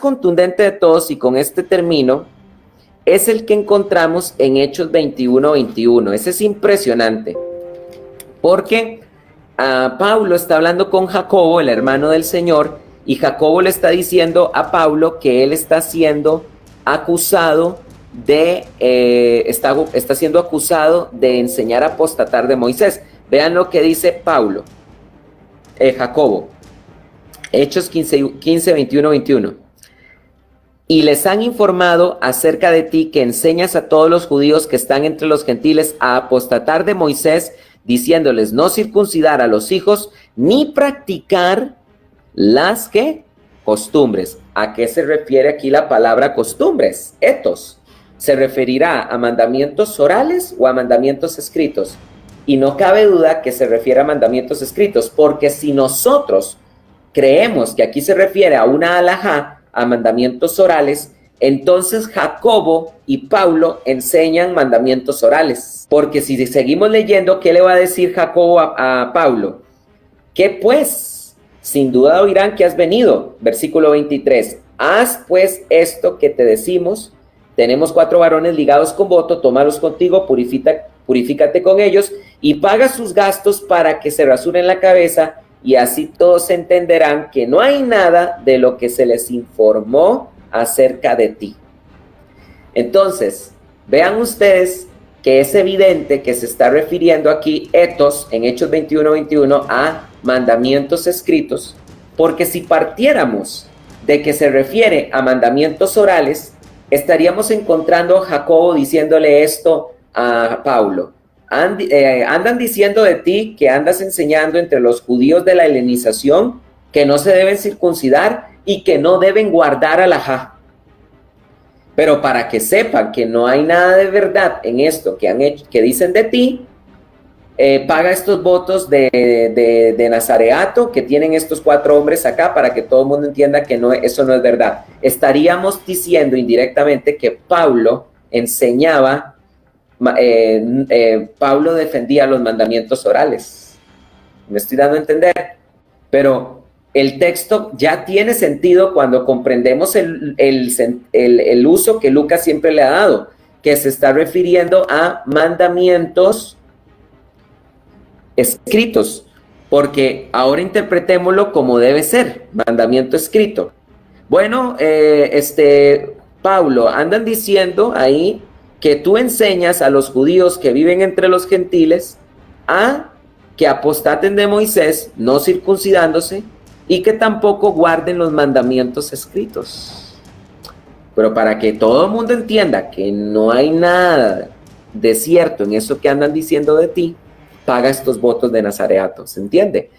contundente de todos, y con este termino, es el que encontramos en Hechos 21:21. Ese es impresionante, porque Pablo está hablando con Jacobo, el hermano del Señor, y Jacobo le está diciendo a Pablo que él está siendo acusado está siendo acusado de enseñar a apostatar de Moisés. Vean lo que dice Jacobo, Hechos 15, 21, 21. Y les han informado acerca de ti que enseñas a todos los judíos que están entre los gentiles a apostatar de Moisés, diciéndoles no circuncidar a los hijos ni practicar las costumbres. ¿A qué se refiere aquí la palabra costumbres? Etos. ¿Se referirá a mandamientos orales o a mandamientos escritos? Y no cabe duda que se refiere a mandamientos escritos, porque si nosotros creemos que aquí se refiere a una alajá, a mandamientos orales, entonces Jacobo y Pablo enseñan mandamientos orales. Porque si seguimos leyendo, ¿qué le va a decir Jacobo a Pablo? ¿Qué pues? Sin duda oirán que has venido. Versículo 23. Haz pues esto que te decimos. Tenemos 4 varones ligados con voto, tómalos contigo, purifícate con ellos y paga sus gastos para que se rasuren la cabeza, y así todos entenderán que no hay nada de lo que se les informó acerca de ti. Entonces, vean ustedes que es evidente que se está refiriendo aquí, etos, en Hechos 21:21, a mandamientos escritos, porque si partiéramos de que se refiere a mandamientos orales, estaríamos encontrando a Jacobo diciéndole esto a Pablo. Andan diciendo de ti que andas enseñando entre los judíos de la helenización que no se deben circuncidar y que no deben guardar alajá. Pero para que sepan que no hay nada de verdad en esto que han hecho, que dicen de ti, paga estos votos de nazareato que tienen estos 4 hombres acá, para que todo el mundo entienda que eso no es verdad. Estaríamos diciendo indirectamente que Pablo enseñaba, Pablo defendía los mandamientos orales. Me estoy dando a entender, pero el texto ya tiene sentido cuando comprendemos el uso que Lucas siempre le ha dado, que se está refiriendo a mandamientos escritos, porque ahora interpretémoslo como debe ser, mandamiento escrito. Bueno, Pablo, andan diciendo ahí que tú enseñas a los judíos que viven entre los gentiles a que apostaten de Moisés, no circuncidándose, y que tampoco guarden los mandamientos escritos. Pero para que todo el mundo entienda que no hay nada de cierto en eso que andan diciendo de ti, paga estos votos de nazareato, ¿se entiende?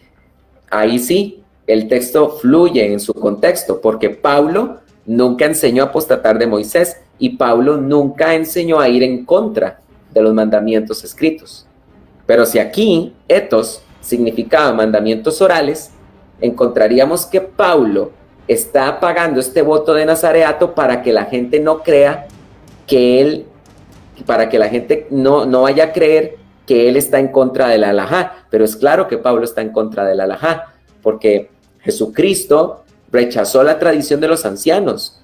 Ahí sí, el texto fluye en su contexto, porque Pablo nunca enseñó a apostatar de Moisés, y Pablo nunca enseñó a ir en contra de los mandamientos escritos. Pero si aquí, etos, significaba mandamientos orales, encontraríamos que Pablo está pagando este voto de nazareato para que la gente no crea para que la gente no vaya a creer que él está en contra de la alajá. Pero es claro que Pablo está en contra de la alajá, porque Jesucristo rechazó la tradición de los ancianos.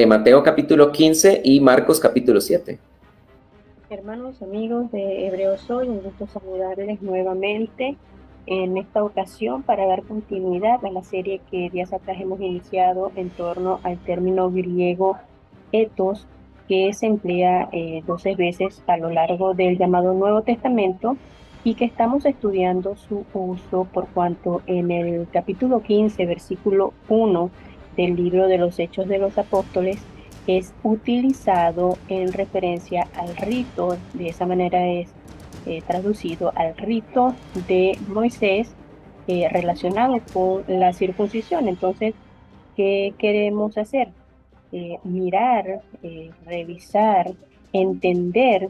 Mateo capítulo 15 y Marcos capítulo 7. Hermanos, amigos de Hebreos Hoy, un gusto saludarles nuevamente en esta ocasión para dar continuidad a la serie que días atrás hemos iniciado en torno al término griego etos, que se emplea 12 veces a lo largo del llamado Nuevo Testamento, y que estamos estudiando su uso por cuanto en el capítulo 15, versículo 1 del libro de los Hechos de los Apóstoles es utilizado en referencia al rito. De esa manera es traducido al rito de Moisés relacionado con la circuncisión. Entonces, ¿qué queremos hacer? Mirar, revisar, entender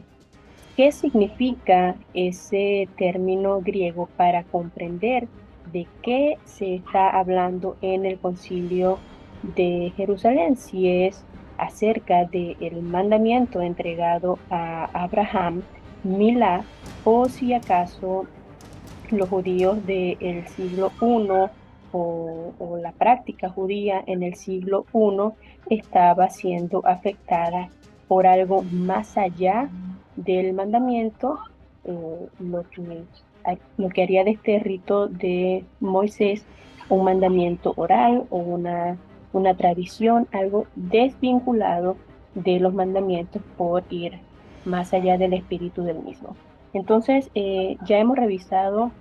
qué significa ese término griego para comprender de qué se está hablando en el Concilio de Jerusalén, si es acerca del mandamiento entregado a Abraham, Milá, o si acaso los judíos del siglo I o la práctica judía en el siglo I estaba siendo afectada por algo más allá del mandamiento, lo que haría de este rito de Moisés un mandamiento oral o una tradición, algo desvinculado de los mandamientos por ir más allá del espíritu del mismo. Entonces, ya hemos revisado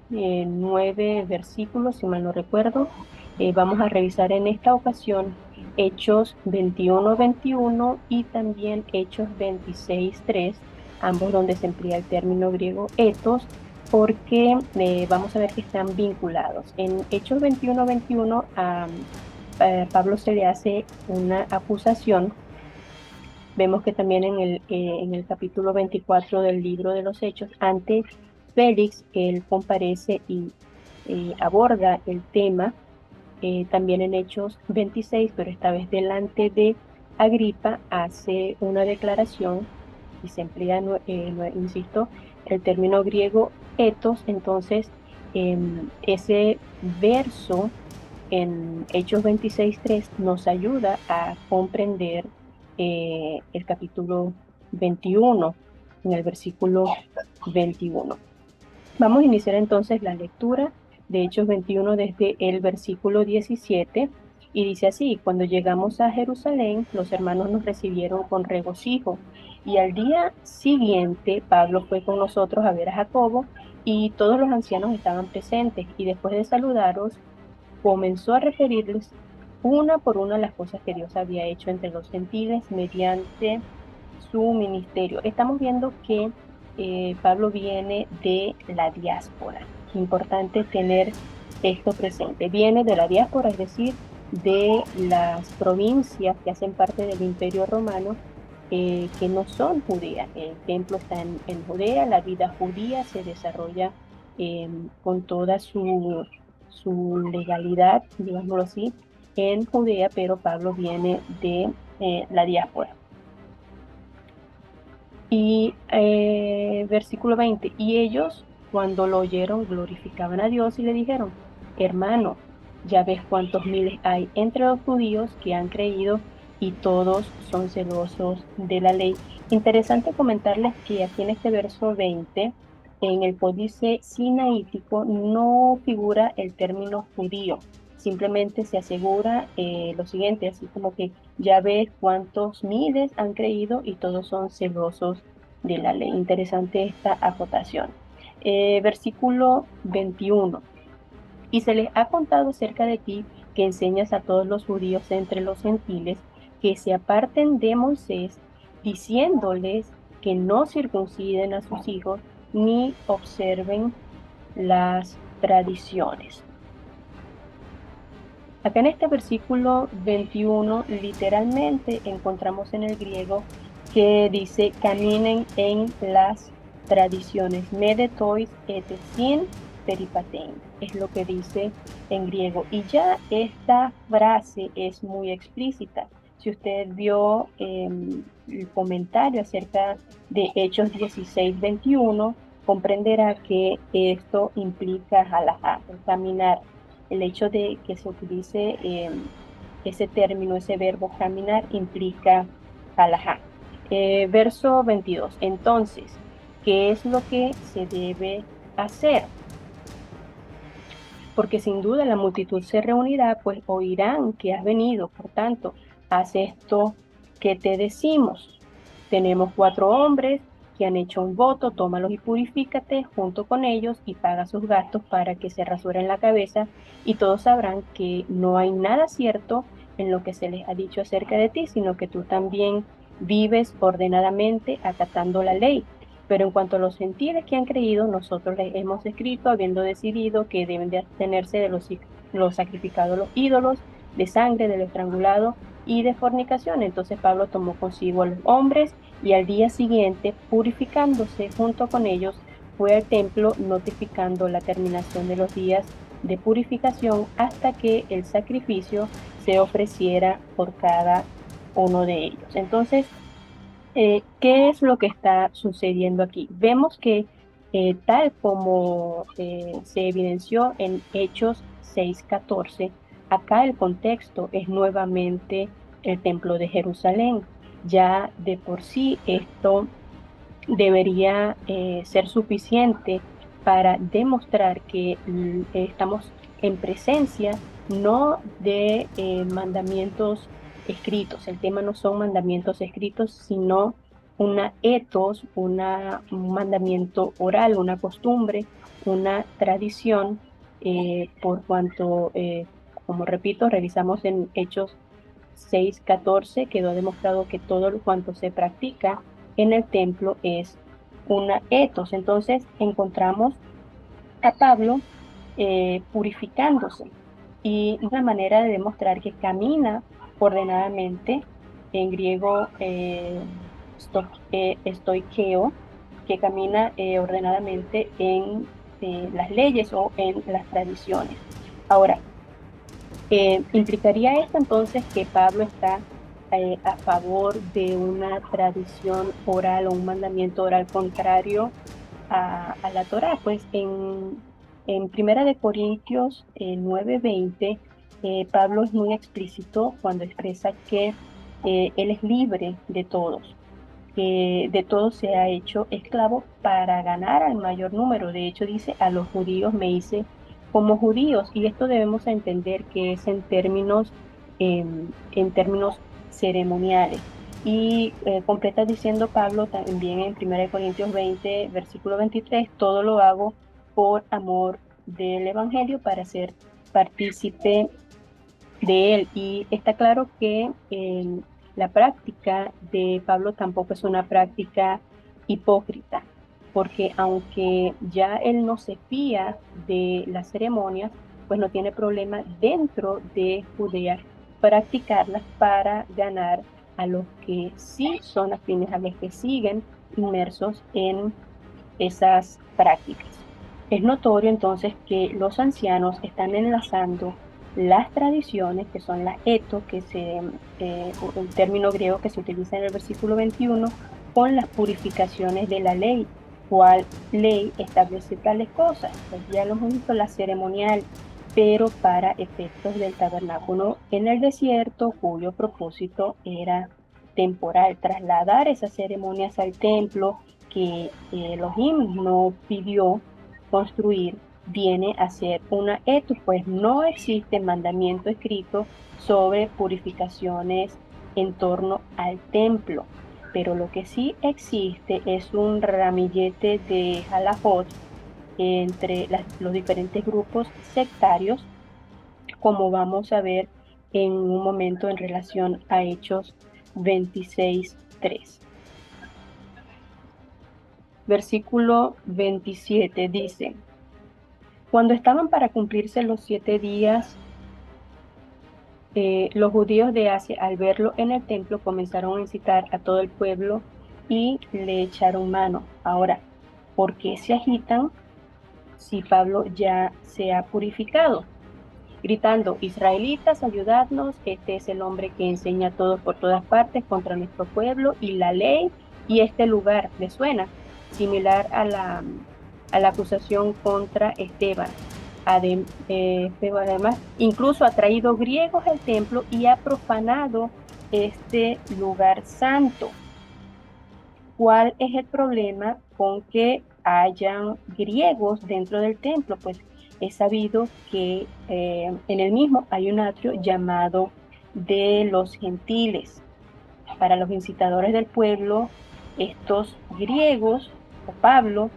9 versículos, si mal no recuerdo. Vamos a revisar en esta ocasión Hechos 21:21 y también Hechos 26:3, ambos donde se emplea el término griego ethos, porque vamos a ver que están vinculados. En Hechos 21:21 a Pablo se le hace una acusación. Vemos que también en el capítulo 24 del libro de los Hechos, ante Félix, él comparece y aborda el tema, también en Hechos 26, pero esta vez delante de Agripa, hace una declaración y se emplea, insisto, el término griego ethos. Entonces, ese verso en Hechos 26:3 nos ayuda a comprender el capítulo 21, en el versículo 21. Vamos a iniciar entonces la lectura de Hechos 21 desde el versículo 17 y dice así: cuando llegamos a Jerusalén, los hermanos nos recibieron con regocijo, y al día siguiente Pablo fue con nosotros a ver a Jacobo, y todos los ancianos estaban presentes, y después de saludaros, comenzó a referirles una por una las cosas que Dios había hecho entre los gentiles mediante su ministerio. Estamos viendo que Pablo viene de la diáspora. Importante tener esto presente. Viene de la diáspora, es decir, de las provincias que hacen parte del Imperio Romano, que no son judías. El templo está en Judea, la vida judía se desarrolla con toda su legalidad, digámoslo así, en Judea, pero Pablo viene de la diáspora. Y versículo 20, y ellos cuando lo oyeron glorificaban a Dios y le dijeron: hermano, ya ves cuántos miles hay entre los judíos que han creído y todos son celosos de la ley. Interesante comentarles que aquí en este verso 20, en el códice sinaítico, no figura el término judío. Simplemente se asegura lo siguiente, así como que ya ves cuántos miles han creído y todos son celosos de la ley. Interesante esta acotación. Versículo 21. Y se les ha contado acerca de ti que enseñas a todos los judíos entre los gentiles que se aparten de Moisés, diciéndoles que no circunciden a sus hijos ni observen las tradiciones. Acá en este versículo 21, literalmente encontramos en el griego que dice: caminen en las tradiciones. Medetois etesin peripatein. Es lo que dice en griego. Y ya esta frase es muy explícita. Si usted vio el comentario acerca de Hechos 16:21, comprenderá que esto implica halajá, caminar. El hecho de que se utilice ese término, ese verbo caminar, implica halajá. Verso 22. Entonces, ¿qué es lo que se debe hacer? Porque sin duda la multitud se reunirá, pues oirán que has venido. Por tanto, haz esto que te decimos. Tenemos 4 hombres que han hecho un voto, tómalos y purifícate junto con ellos y paga sus gastos para que se rasuren la cabeza, y todos sabrán que no hay nada cierto en lo que se les ha dicho acerca de ti, sino que tú también vives ordenadamente acatando la ley. Pero en cuanto a los gentiles que han creído, nosotros les hemos escrito, habiendo decidido que deben de abstenerse de los sacrificados a los ídolos, de sangre, de lo estrangulado y de fornicación. Entonces Pablo tomó consigo a los hombres y al día siguiente, purificándose junto con ellos, fue al templo notificando la terminación de los días de purificación hasta que el sacrificio se ofreciera por cada uno de ellos. Entonces, ¿qué es lo que está sucediendo aquí? Vemos que tal como se evidenció en Hechos 6:14, acá el contexto es nuevamente el templo de Jerusalén. Ya de por sí esto debería ser suficiente para demostrar que estamos en presencia no de mandamientos escritos. El tema no son mandamientos escritos, sino una etos, un mandamiento oral, una costumbre, una tradición, por cuanto, como repito, revisamos en Hechos 6:14, quedó demostrado que todo lo cuanto se practica en el templo es una etos. Entonces encontramos a Pablo purificándose y una manera de demostrar que camina ordenadamente, en griego estoikeo, que camina ordenadamente en las leyes o en las tradiciones. Ahora, implicaría esto entonces que Pablo está a favor de una tradición oral o un mandamiento oral contrario a la Torá. Pues en Primera de Corintios 9:20, Pablo es muy explícito cuando expresa que él es libre de todos, que de todos se ha hecho esclavo para ganar al mayor número. De hecho, dice, a los judíos me hice como judíos, y esto debemos entender que es en términos ceremoniales. Y completa diciendo Pablo también en 1 Corintios 20, versículo 23, todo lo hago por amor del Evangelio para ser partícipe de él. Y está claro que la práctica de Pablo tampoco es una práctica hipócrita, porque aunque ya él no se fía de las ceremonias, pues no tiene problema dentro de Judea practicarlas para ganar a los que sí son afines, a los que siguen inmersos en esas prácticas. Es notorio entonces que los ancianos están enlazando las tradiciones, que son las etos, el término griego que se utiliza en el versículo 21, con las purificaciones de la ley. ¿Cuál ley establece tales cosas? Pues ya lo hemos visto, la ceremonial, pero para efectos del tabernáculo en el desierto, cuyo propósito era temporal, trasladar esas ceremonias al templo que Elohim no pidió construir, viene a ser una etos, pues no existe mandamiento escrito sobre purificaciones en torno al templo. Pero lo que sí existe es un ramillete de halajot entre los diferentes grupos sectarios, como vamos a ver en un momento en relación a Hechos 26:3. Versículo 27 dice: cuando estaban para cumplirse los 7 días, los judíos de Asia, al verlo en el templo, comenzaron a incitar a todo el pueblo y le echaron mano. Ahora, ¿por qué se agitan si Pablo ya se ha purificado? Gritando: israelitas, ayudadnos, este es el hombre que enseña a todos por todas partes contra nuestro pueblo y la ley y este lugar. ¿Les suena? Similar a la acusación contra Esteban. Además, incluso ha traído griegos al templo y ha profanado este lugar santo. ¿Cuál es el problema con que hayan griegos dentro del templo? Pues es sabido que en el mismo hay un atrio llamado de los gentiles. Para los incitadores del pueblo, estos griegos o Pablo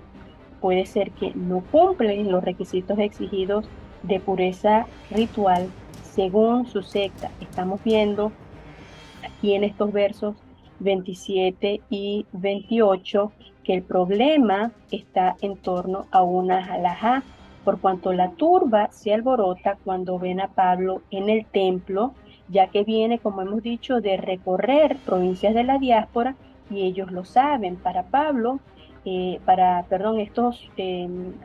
puede ser que no cumplen los requisitos exigidos de pureza ritual según su secta. Estamos viendo aquí en estos versos 27 y 28 que el problema está en torno a una halajá, por cuanto la turba se alborota cuando ven a Pablo en el templo, ya que viene, como hemos dicho, de recorrer provincias de la diáspora, y ellos lo saben. Para Pablo, estos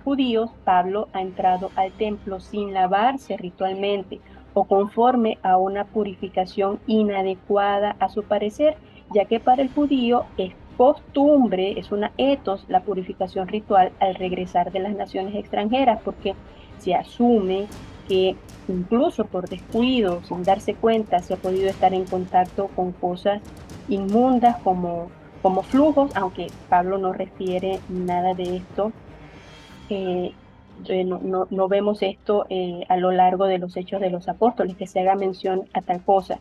judíos, Pablo ha entrado al templo sin lavarse ritualmente o conforme a una purificación inadecuada a su parecer, ya que para el judío es costumbre, es una etos, la purificación ritual al regresar de las naciones extranjeras, porque se asume que incluso por descuido, sin darse cuenta, se ha podido estar en contacto con cosas inmundas como flujos, aunque Pablo no refiere nada de esto. eh, no vemos esto a lo largo de los Hechos de los Apóstoles, que se haga mención a tal cosa.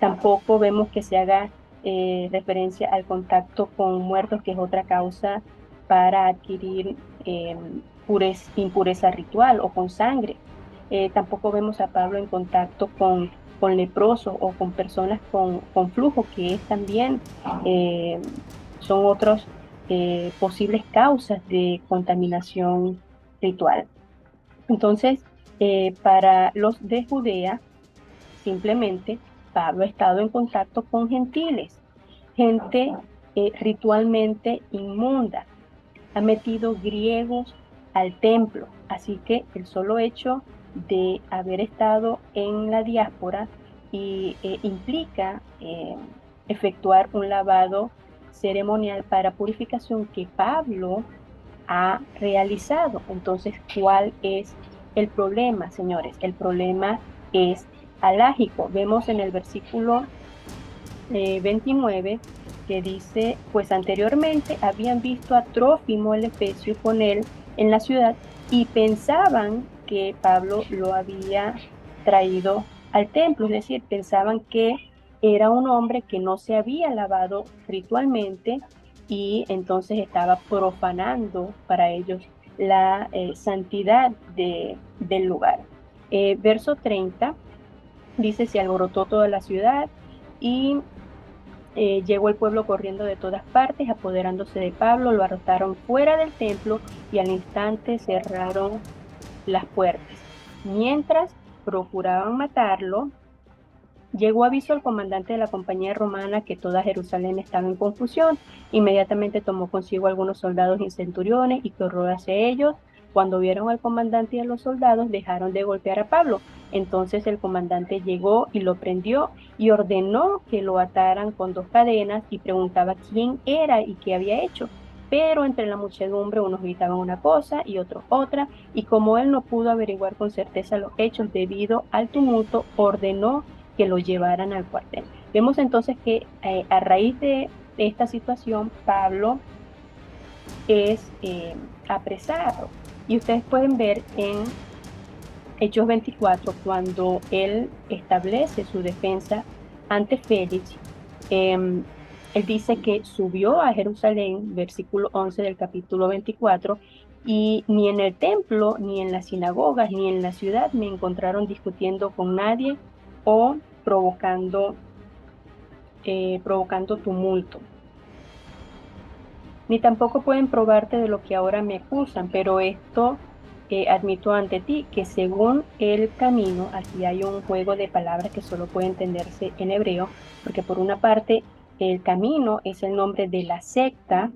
Tampoco vemos que se haga referencia al contacto con muertos, que es otra causa para adquirir impureza ritual o con sangre. Tampoco vemos a Pablo en contacto con leprosos o con personas con flujo, que es también son otros posibles causas de contaminación ritual. Entonces, para los de Judea, simplemente Pablo ha estado en contacto con gentiles, gente ritualmente inmunda, ha metido griegos al templo, así que el solo hecho de haber estado en la diáspora implica efectuar un lavado ceremonial para purificación que Pablo ha realizado. Entonces, ¿cuál es el problema, señores? El problema es alágico. Vemos en el versículo 29 que dice, pues anteriormente habían visto a Trófimo el Efesio con él en la ciudad y pensaban que Pablo lo había traído al templo, es decir, pensaban que era un hombre que no se había lavado ritualmente y entonces estaba profanando para ellos la santidad del lugar. Verso 30 dice, se alborotó toda la ciudad y llegó el pueblo corriendo de todas partes, apoderándose de Pablo, lo arrojaron fuera del templo y al instante cerraron las puertas. Mientras procuraban matarlo, llegó aviso al comandante de la compañía romana que toda Jerusalén estaba en confusión. Inmediatamente tomó consigo algunos soldados y centuriones y corrió hacia ellos. Cuando vieron al comandante y a los soldados, dejaron de golpear a Pablo. Entonces el comandante llegó y lo prendió y ordenó que lo ataran con dos cadenas y preguntaba quién era y qué había hecho. Pero entre la muchedumbre unos gritaban una cosa y otros otra, y como él no pudo averiguar con certeza los hechos debido al tumulto, ordenó que lo llevaran al cuartel. Vemos entonces que a raíz de esta situación, Pablo es apresado. Y ustedes pueden ver en Hechos 24, cuando él establece su defensa ante Félix, él dice que subió a Jerusalén, versículo 11 del capítulo 24, y ni en el templo, ni en las sinagogas, ni en la ciudad me encontraron discutiendo con nadie o provocando tumulto. Ni tampoco pueden probarte de lo que ahora me acusan, pero esto admito ante ti que según el camino, aquí hay un juego de palabras que solo puede entenderse en hebreo, porque por una parte el camino es el nombre de la secta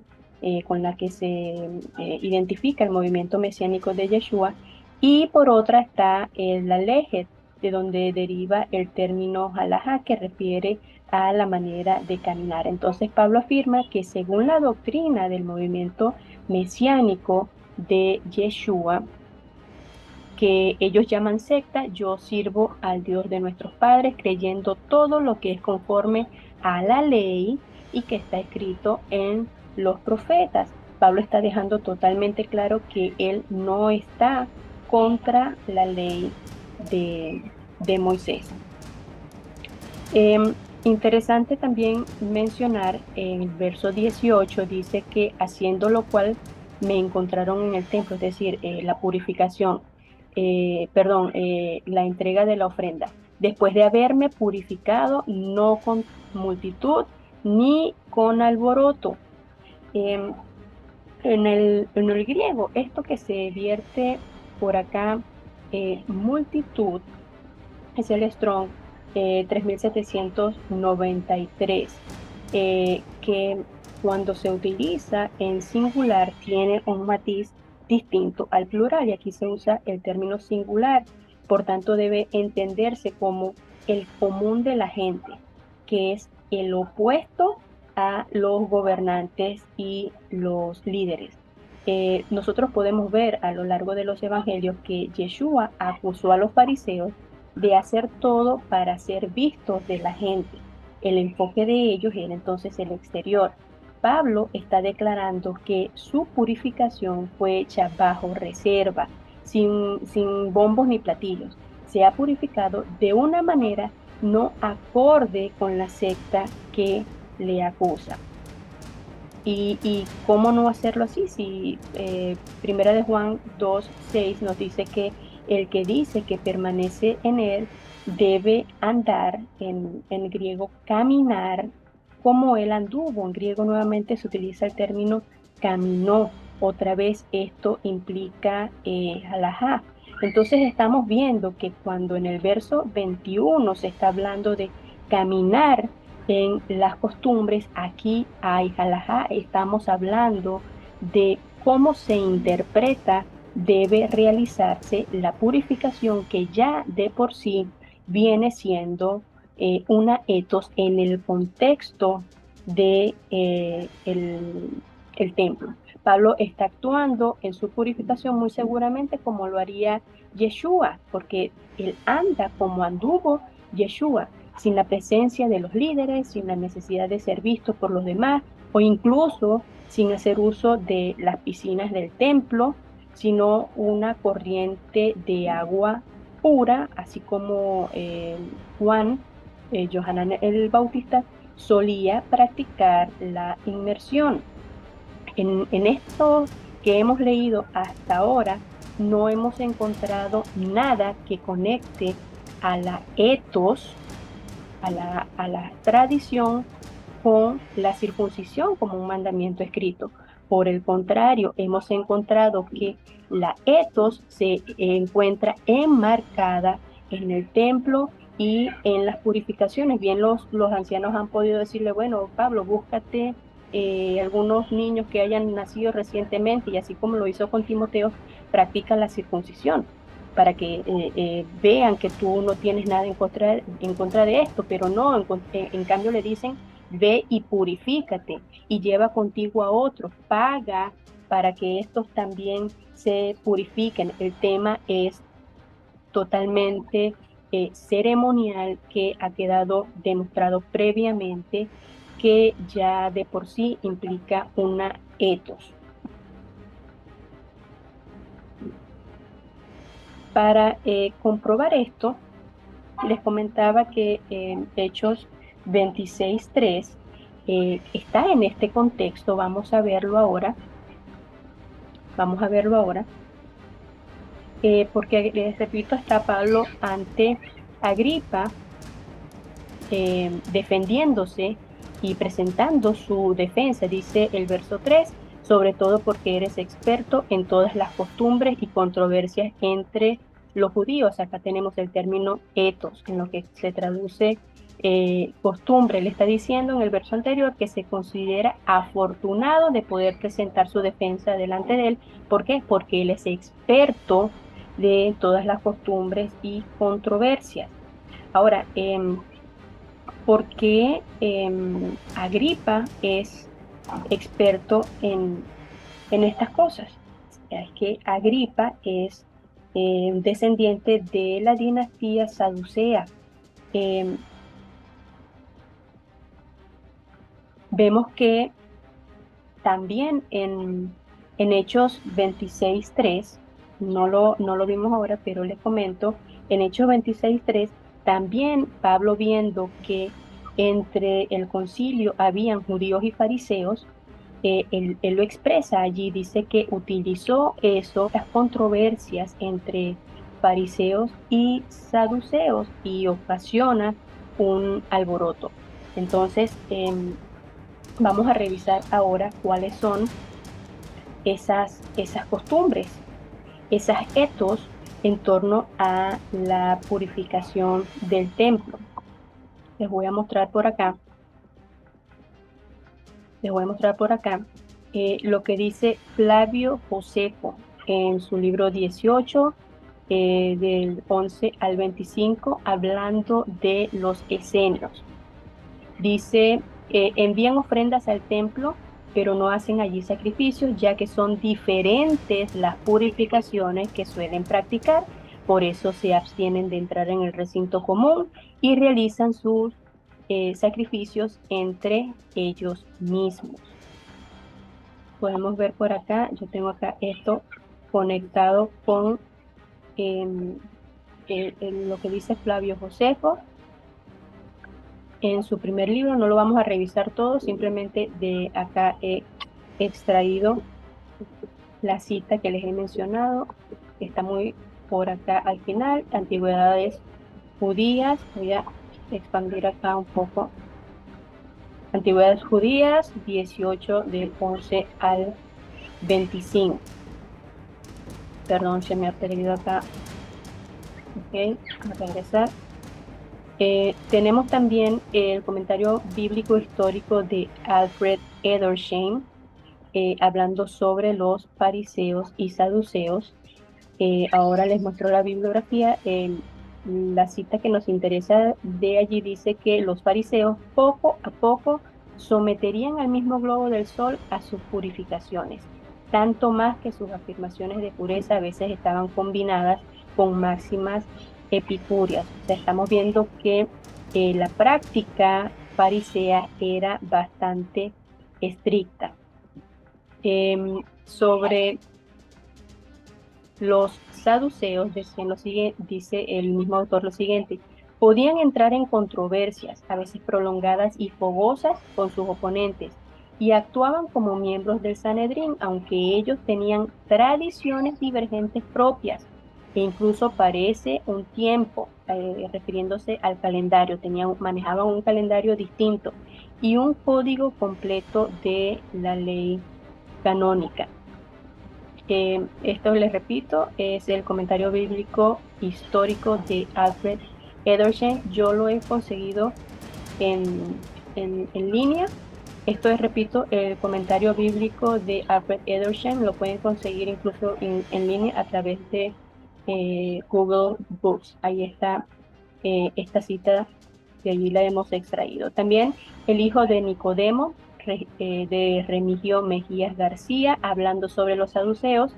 con la que se identifica el movimiento mesiánico de Yeshua, y por otra está la Lejet, de donde deriva el término halajá, que refiere a la manera de caminar. Entonces Pablo afirma que según la doctrina del movimiento mesiánico de Yeshua, que ellos llaman secta, yo sirvo al Dios de nuestros padres creyendo todo lo que es conforme a la ley y que está escrito en los profetas. Pablo está dejando totalmente claro que él no está contra la ley de Moisés. Interesante también mencionar en el verso 18, dice que haciendo lo cual me encontraron en el templo, es decir, la purificación, la entrega de la ofrenda, después de haberme purificado, no con multitud ni con alboroto. Em, en el griego, esto que se vierte por acá, multitud, es el Strong 3793, que cuando se utiliza en singular tiene un matiz distinto al plural, y aquí se usa el término singular, por tanto debe entenderse como el común de la gente, que es el opuesto a los gobernantes y los líderes. nosotros podemos ver a lo largo de los evangelios que Yeshua acusó a los fariseos de hacer todo para ser vistos de la gente. El enfoque de ellos era entonces el exterior. Pablo está declarando que su purificación fue hecha bajo reserva, sin bombos ni platillos. Se ha purificado de una manera no acorde con la secta que le acusa. Y cómo no hacerlo así si Primera de Juan 2:6 nos dice que el que dice que permanece en él debe andar, en griego caminar, como él anduvo. En griego nuevamente se utiliza el término caminó. Otra vez esto implica halajá. Entonces estamos viendo que cuando en el verso 21 se está hablando de caminar en las costumbres, aquí hay halajá, estamos hablando de cómo se interpreta debe realizarse la purificación que ya de por sí viene siendo una etos en el contexto de el templo. Pablo está actuando en su purificación muy seguramente como lo haría Yeshua, porque él anda como anduvo Yeshua, sin la presencia de los líderes, sin la necesidad de ser visto por los demás, o incluso sin hacer uso de las piscinas del templo, sino una corriente de agua pura, así como Juan, Johanan el Bautista, solía practicar la inmersión. En esto que hemos leído hasta ahora, no hemos encontrado nada que conecte a la etos, a la tradición, con la circuncisión como un mandamiento escrito. Por el contrario, hemos encontrado que la etos se encuentra enmarcada en el templo y en las purificaciones. Bien, los ancianos han podido decirle, bueno, Pablo, búscate algunos niños que hayan nacido recientemente y así como lo hizo con Timoteo, practica la circuncisión para que vean que tú no tienes nada en contra de esto, pero no, en cambio le dicen, ve y purifícate y lleva contigo a otros, paga para que estos también se purifiquen. El tema es totalmente ceremonial que ha quedado demostrado previamente que ya de por sí implica una etos. Para comprobar esto, les comentaba que Hechos 26:3 está en este contexto. Vamos a verlo ahora. Vamos a verlo ahora. Porque, les repito, está Pablo ante Agripa defendiéndose y presentando su defensa. Dice el verso 3, sobre todo porque eres experto en todas las costumbres y controversias entre los judíos. Acá tenemos el término etos, en lo que se traduce costumbre. Le está diciendo en el verso anterior que se considera afortunado de poder presentar su defensa delante de él. ¿Por qué? Porque él es experto de todas las costumbres y controversias. Ahora, ¿por qué Agripa es experto en estas cosas? Es que Agripa es descendiente de la dinastía saducea. Vemos que también en Hechos 26:3, no lo vimos ahora, pero les comento, en Hechos 26:3, también Pablo, viendo que entre el concilio habían judíos y fariseos, él lo expresa allí, dice que utilizó eso, las controversias entre fariseos y saduceos, y ocasiona un alboroto. Entonces, vamos a revisar ahora cuáles son esas costumbres, esas etos en torno a la purificación del templo. Les voy a mostrar por acá. Lo que dice Flavio Josefo en su libro 18, del 11 al 25, hablando de los esenios. Dice, envían ofrendas al templo pero no hacen allí sacrificios, ya que son diferentes las purificaciones que suelen practicar. Por eso se abstienen de entrar en el recinto común y realizan sus sacrificios entre ellos mismos. Podemos ver por acá, yo tengo acá esto conectado con lo que dice Flavio Josefo en su primer libro. No lo vamos a revisar todo, simplemente de acá he extraído la cita que les he mencionado, que está muy por acá al final. Antigüedades judías, voy a expandir acá un poco. Antigüedades judías, 18 del 11 al 25. Perdón, se me ha perdido acá. Ok, a regresar. Tenemos también el comentario bíblico histórico de Alfred Edersheim, hablando sobre los fariseos y saduceos. Ahora les muestro la bibliografía. La cita que nos interesa de allí dice que los fariseos poco a poco someterían al mismo globo del sol a sus purificaciones, tanto más que sus afirmaciones de pureza a veces estaban combinadas con máximas epicúreas. O sea, estamos viendo que la práctica farisea era bastante estricta. Sobre los saduceos decían dice el mismo autor lo siguiente: podían entrar en controversias, a veces prolongadas y fogosas, con sus oponentes, y actuaban como miembros del Sanedrín, aunque ellos tenían tradiciones divergentes propias, e incluso parece un tiempo, refiriéndose al calendario, manejaban un calendario distinto y un código completo de la ley canónica. Esto, les repito, es el comentario bíblico histórico de Alfred Edersheim. Yo lo he conseguido en línea. Esto es, repito, el comentario bíblico de Alfred Edersheim. Lo pueden conseguir incluso en línea a través de Google Books. Ahí está esta cita, de allí la hemos extraído. También el hijo de Nicodemo, de Remigio Mejías García, hablando sobre los saduceos,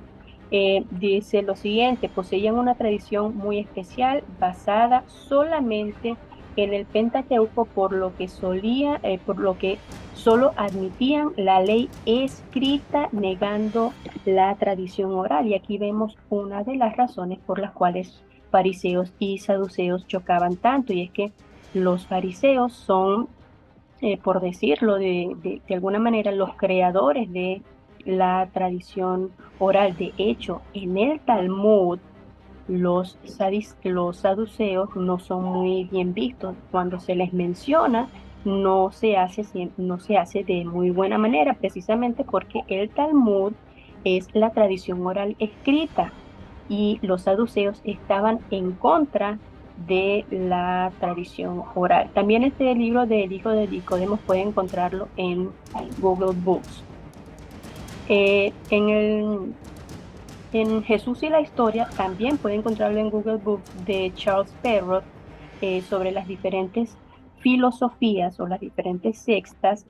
dice lo siguiente: poseían una tradición muy especial basada solamente en el Pentateuco, por lo que solo admitían la ley escrita, negando la tradición oral. Y aquí vemos una de las razones por las cuales fariseos y saduceos chocaban tanto, y es que los fariseos son, por decirlo de alguna manera, los creadores de la tradición oral. De hecho, en el Talmud, los saduceos no son muy bien vistos. Cuando se les menciona, no se hace de muy buena manera, precisamente porque el Talmud es la tradición oral escrita y los saduceos estaban en contra de la tradición oral. También este libro del hijo de Nicodemo pueden encontrarlo en Google Books. En Jesús y la historia también pueden encontrarlo en Google Books, de Charles Perrow, sobre las diferentes filosofías o las diferentes sectas.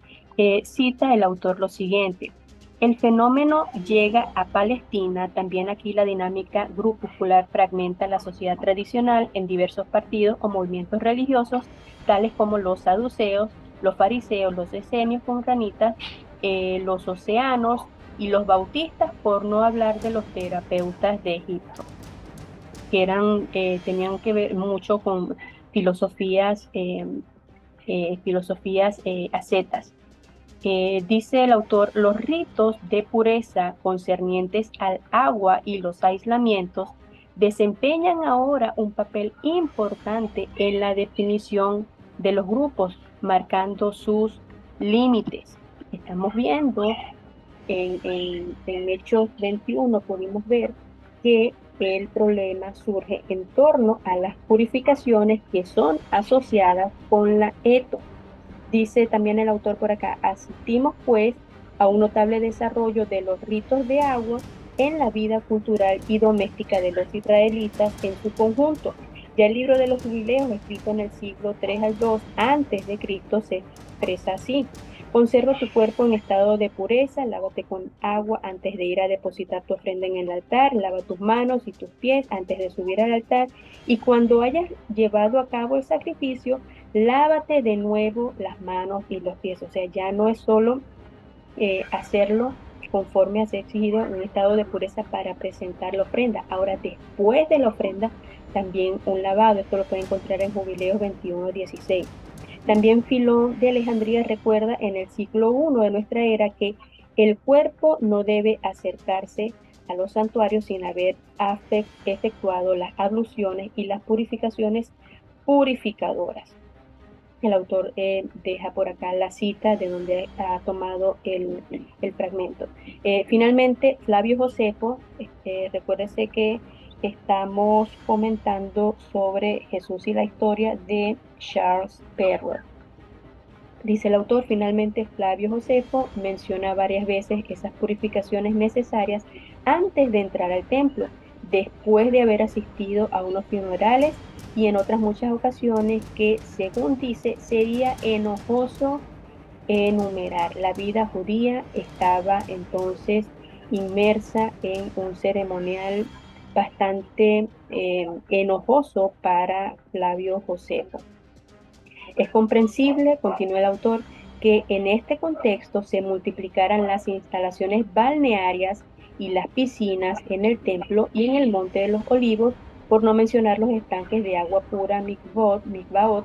Cita el autor lo siguiente: el fenómeno llega a Palestina. También aquí la dinámica grupuscular fragmenta la sociedad tradicional en diversos partidos o movimientos religiosos, tales como los saduceos, los fariseos, los esenios con granitas, los oceanos y los bautistas, por no hablar de los terapeutas de Egipto, que tenían que ver mucho con filosofías ascetas. Dice el autor: los ritos de pureza concernientes al agua y los aislamientos desempeñan ahora un papel importante en la definición de los grupos, marcando sus límites. Estamos viendo en Hechos 21, pudimos ver que el problema surge en torno a las purificaciones que son asociadas con la eto. Dice también el autor por acá: asistimos pues a un notable desarrollo de los ritos de agua en la vida cultural y doméstica de los israelitas en su conjunto. Ya el libro de los Jubileos, escrito en el siglo III al II antes de Cristo, se expresa así: Conserva tu cuerpo en estado de pureza, lávate con agua antes de ir a depositar tu ofrenda en el altar, lava tus manos y tus pies antes de subir al altar, y cuando hayas llevado a cabo el sacrificio, lávate de nuevo las manos y los pies. O sea, ya no es solo hacerlo conforme a ser exigido en un estado de pureza para presentar la ofrenda. Ahora, después de la ofrenda, también un lavado. Esto lo puede encontrar en Jubileos 21:16. También Filón de Alejandría recuerda en el siglo I de nuestra era que el cuerpo no debe acercarse a los santuarios sin haber efectuado las abluciones y las purificaciones purificadoras. El autor deja por acá la cita de donde ha tomado el fragmento. Finalmente, Flavio Josefo, recuérdese que estamos comentando sobre Jesús y la historia de Charles Perrault. Dice el autor, finalmente Flavio Josefo menciona varias veces esas purificaciones necesarias antes de entrar al templo, después de haber asistido a unos funerales y en otras muchas ocasiones que, según dice, sería enojoso enumerar. La vida judía estaba entonces inmersa en un ceremonial bastante enojoso para Flavio Josefo. Es comprensible, continúa el autor, que en este contexto se multiplicaran las instalaciones balnearias y las piscinas en el templo y en el Monte de los Olivos, por no mencionar los estanques de agua pura mikvaot,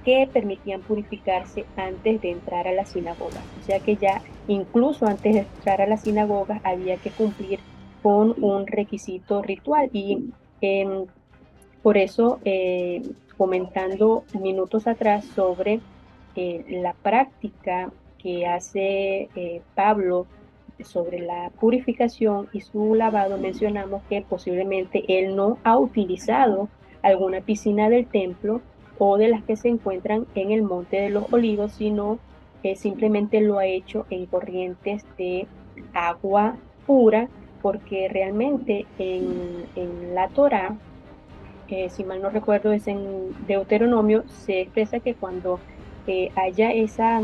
que permitían purificarse antes de entrar a las sinagogas. O sea que ya incluso antes de entrar a las sinagogas había que cumplir con un requisito ritual y por eso, comentando minutos atrás sobre la práctica que hace Pablo sobre la purificación y su lavado, mencionamos que posiblemente él no ha utilizado alguna piscina del templo o de las que se encuentran en el Monte de los Olivos, sino simplemente lo ha hecho en corrientes de agua pura, porque realmente en la Torá, si mal no recuerdo, es en Deuteronomio, se expresa que cuando haya esa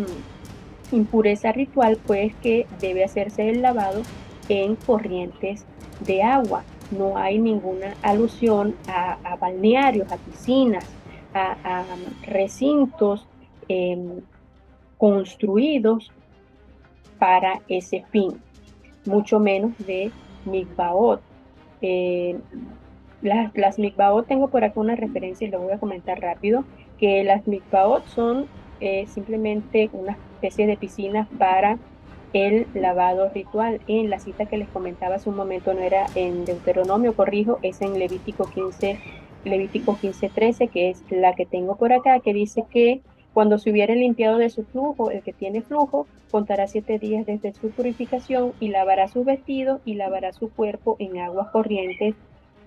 impureza ritual, pues que debe hacerse el lavado en corrientes de agua. No hay ninguna alusión a balnearios, a piscinas, a recintos eh, construidos para ese fin, mucho menos de mikvaot. Eh, las mikvaot, tengo por acá una referencia y lo voy a comentar rápido, que las mikvaot son simplemente una especie de piscinas para el lavado ritual. En la cita que les comentaba hace un momento no era en Deuteronomio, corrijo, es en Levítico 15:13, que es la que tengo por acá, que dice que cuando se hubiere limpiado de su flujo, el que tiene flujo, contará 7 días desde su purificación y lavará sus vestidos y lavará su cuerpo en aguas corrientes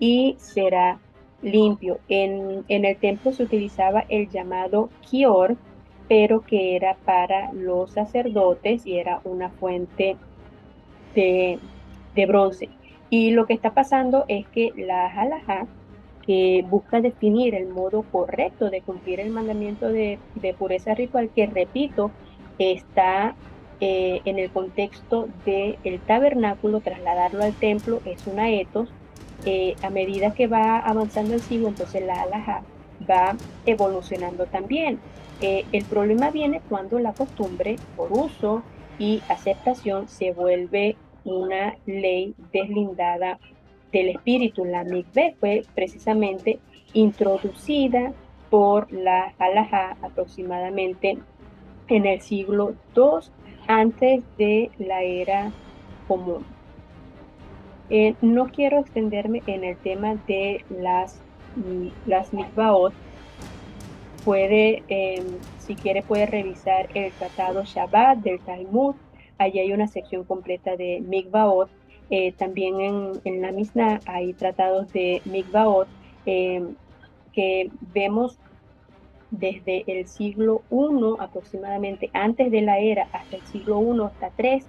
y será limpio. En el templo se utilizaba el llamado kior, pero que era para los sacerdotes y era una fuente de, de bronce. Y lo que está pasando es que la halajá, que busca definir el modo correcto de cumplir el mandamiento de pureza ritual, que repito, está en el contexto del tabernáculo, trasladarlo al templo es una etos. A medida que va avanzando el siglo, entonces la halajá va evolucionando también. El problema viene cuando la costumbre, por uso y aceptación, se vuelve una ley deslindada del espíritu. La mikveh fue precisamente introducida por la halajá aproximadamente en el siglo II antes de la era común. No quiero extenderme en el tema de las mikvaot. Si quiere, puede revisar el tratado Shabbat del Talmud. Allí hay una sección completa de mikvaot. También en la Mishnah hay tratados de mikvaot que vemos desde el siglo I aproximadamente, antes de la era, hasta el siglo I, hasta 3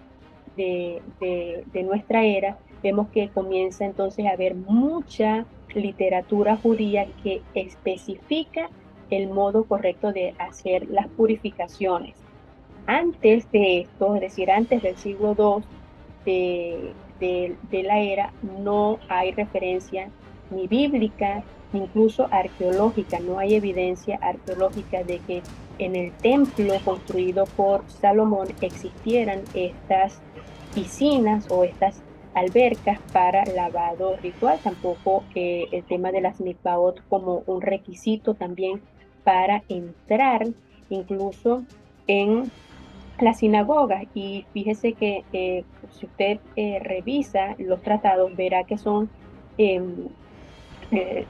de nuestra era. Vemos que comienza entonces a haber mucha literatura judía que especifica el modo correcto de hacer las purificaciones. Antes de esto, es decir, antes del siglo II de la era, no hay referencia ni bíblica, ni incluso arqueológica, no hay evidencia arqueológica de que en el templo construido por Salomón existieran estas piscinas o estas albercas para lavado ritual, tampoco el tema de las mikvaot como un requisito también para entrar incluso en la sinagoga. Y fíjese que si usted revisa los tratados, verá que son eh, eh,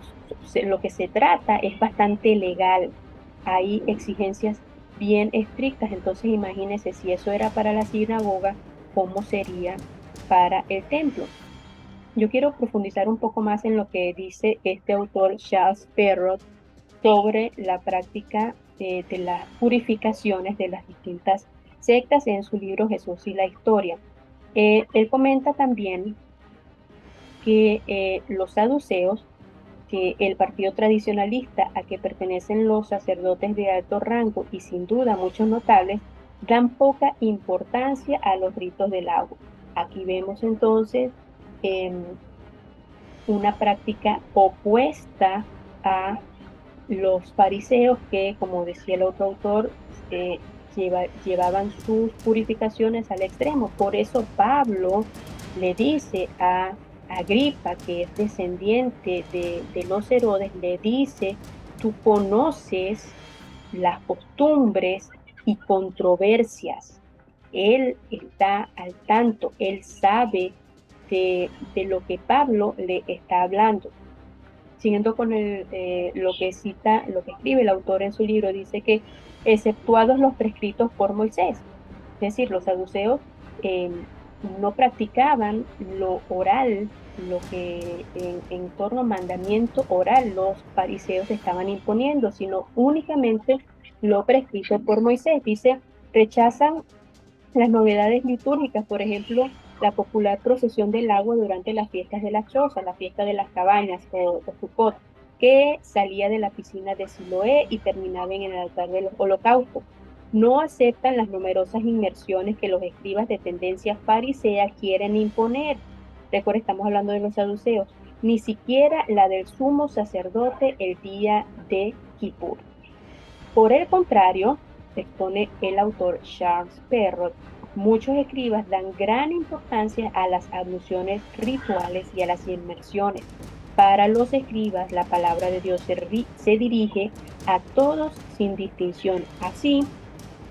lo que se trata es bastante legal. Hay exigencias bien estrictas, entonces imagínese si eso era para la sinagoga, ¿cómo sería para el templo? Yo quiero profundizar un poco más en lo que dice este autor Charles Perrault sobre la práctica de las purificaciones de las distintas sectas en su libro Jesús y la historia. Él comenta también que los saduceos, que el partido tradicionalista a que pertenecen los sacerdotes de alto rango y sin duda muchos notables, dan poca importancia a los ritos del agua. Aquí vemos entonces una práctica opuesta a los fariseos que, como decía el otro autor, llevaban sus purificaciones al extremo. Por eso Pablo le dice a Agripa, que es descendiente de los Herodes, le dice, tú conoces las costumbres y controversias. Él está al tanto, él sabe de lo que Pablo le está hablando. Siguiendo con lo que cita, lo que escribe el autor en su libro, dice que exceptuados los prescritos por Moisés, es decir, los saduceos eh, no practicaban lo oral, lo que en torno a mandamiento oral los fariseos estaban imponiendo, sino únicamente lo prescrito por Moisés. Dice, rechazan las novedades litúrgicas, por ejemplo, la popular procesión del agua durante las fiestas de la choza, la fiesta de las cabañas o Sukkot, que salía de la piscina de Siloé y terminaba en el altar del holocausto. No aceptan las numerosas inmersiones que los escribas de tendencia farisea quieren imponer. Recuerda, estamos hablando de los saduceos. Ni siquiera la del sumo sacerdote el día de Kippur. Por el contrario, expone el autor Charles Perrault, muchos escribas dan gran importancia a las abluciones rituales y a las inmersiones. Para los escribas, la palabra de Dios se dirige a todos sin distinción. Así,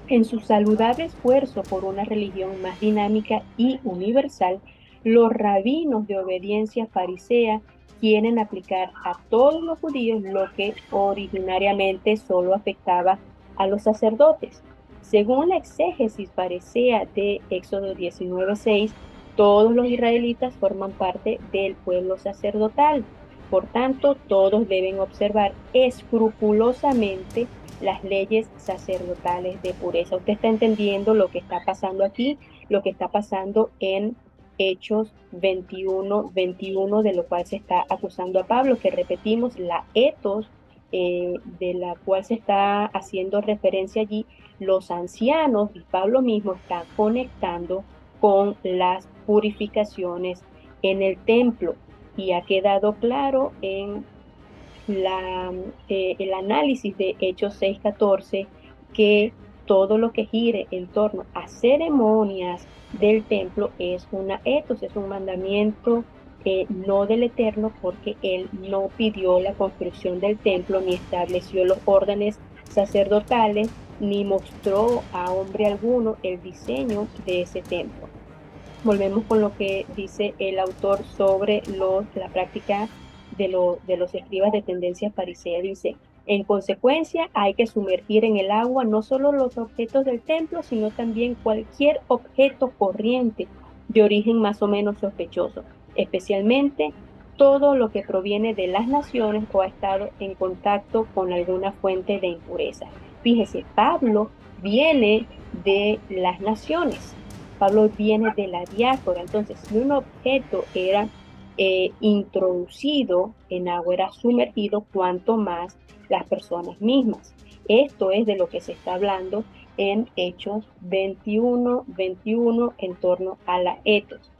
en su saludable esfuerzo por una religión más dinámica y universal, los rabinos de obediencia farisea quieren aplicar a todos los judíos lo que originariamente solo afectaba a los sacerdotes. Según la exégesis farisea de Éxodo 19:6, todos los israelitas forman parte del pueblo sacerdotal. Por tanto, todos deben observar escrupulosamente las leyes sacerdotales de pureza. Usted está entendiendo lo que está pasando aquí, lo que está pasando en Hechos 21:21, de lo cual se está acusando a Pablo, que repetimos, la etos de la cual se está haciendo referencia allí, los ancianos y Pablo mismo está conectando con las purificaciones en el templo. Y ha quedado claro en el análisis de Hechos 6:14, que todo lo que gire en torno a ceremonias del templo es una etos, es un mandamiento no del Eterno, porque Él no pidió la construcción del templo, ni estableció los órdenes sacerdotales, ni mostró a hombre alguno el diseño de ese templo. Volvemos con lo que dice el autor sobre la práctica de los escribas de tendencia farisea. Dice, en consecuencia, hay que sumergir en el agua no solo los objetos del templo, sino también cualquier objeto corriente de origen más o menos sospechoso, especialmente todo lo que proviene de las naciones o ha estado en contacto con alguna fuente de impureza. Fíjese, Pablo viene de las naciones. Pablo viene de la diáspora, entonces si un objeto era introducido en agua, era sumergido, cuanto más las personas mismas. Esto es de lo que se está hablando en Hechos 21:21 en torno a la etos.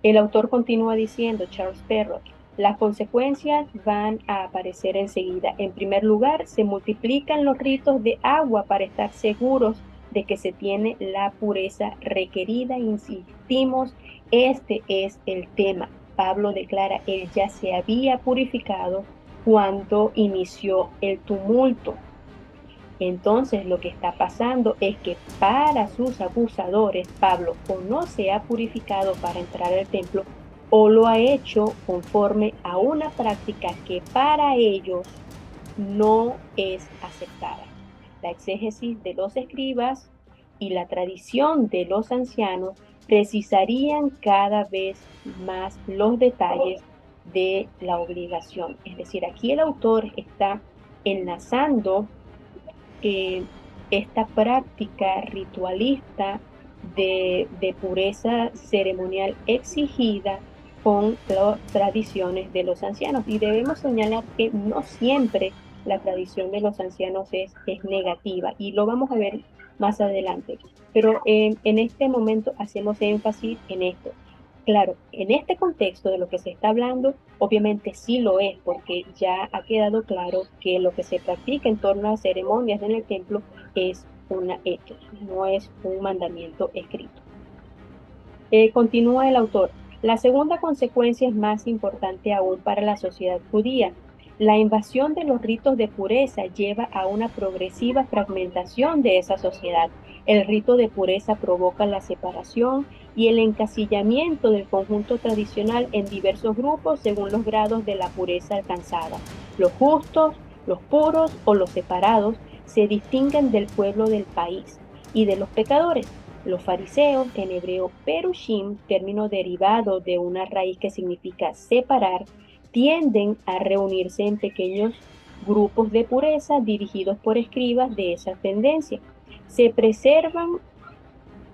El autor continúa diciendo, Charles Perrow, las consecuencias van a aparecer enseguida. En primer lugar, se multiplican los ritos de agua para estar seguros de que se tiene la pureza requerida. Insistimos, este es el tema. Pablo declara, él ya se había purificado cuando inició el tumulto. Entonces, lo que está pasando es que para sus acusadores, Pablo o no se ha purificado para entrar al templo o lo ha hecho conforme a una práctica que para ellos no es aceptada. La exégesis de los escribas y la tradición de los ancianos precisarían cada vez más los detalles de la obligación. Es decir, aquí el autor está enlazando eh, esta práctica ritualista de pureza ceremonial exigida con las tradiciones de los ancianos. Y debemos señalar que no siempre la tradición de los ancianos es negativa, y lo vamos a ver más adelante. Pero en este momento hacemos énfasis en esto. Claro, en este contexto de lo que se está hablando, obviamente sí lo es, porque ya ha quedado claro que lo que se practica en torno a ceremonias en el templo es una etos, no es un mandamiento escrito. Continúa el autor. La segunda consecuencia es más importante aún para la sociedad judía. La invasión de los ritos de pureza lleva a una progresiva fragmentación de esa sociedad. El rito de pureza provoca la separación y el encasillamiento del conjunto tradicional en diversos grupos según los grados de la pureza alcanzada. Los justos, los puros o los separados se distinguen del pueblo del país y de los pecadores. Los fariseos, en hebreo perushim, término derivado de una raíz que significa separar, tienden a reunirse en pequeños grupos de pureza dirigidos por escribas de esa tendencia. Se preservan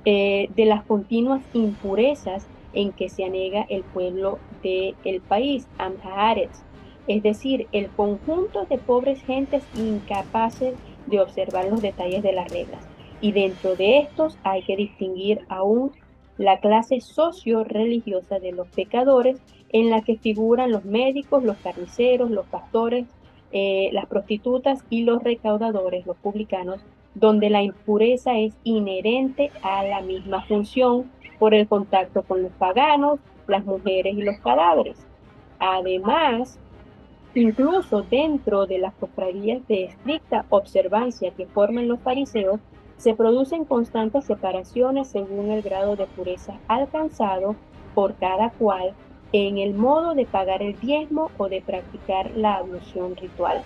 de las continuas impurezas en que se anega el pueblo del país, Amhaaretz, es decir, el conjunto de pobres gentes incapaces de observar los detalles de las reglas. Y dentro de estos hay que distinguir aún la clase socio-religiosa de los pecadores, en la que figuran los médicos, los carniceros, los pastores, las prostitutas y los recaudadores, los publicanos, donde la impureza es inherente a la misma función por el contacto con los paganos, las mujeres y los cadáveres. Además, incluso dentro de las cofradías de estricta observancia que forman los fariseos, se producen constantes separaciones según el grado de pureza alcanzado por cada cual en el modo de pagar el diezmo o de practicar la ablución ritual.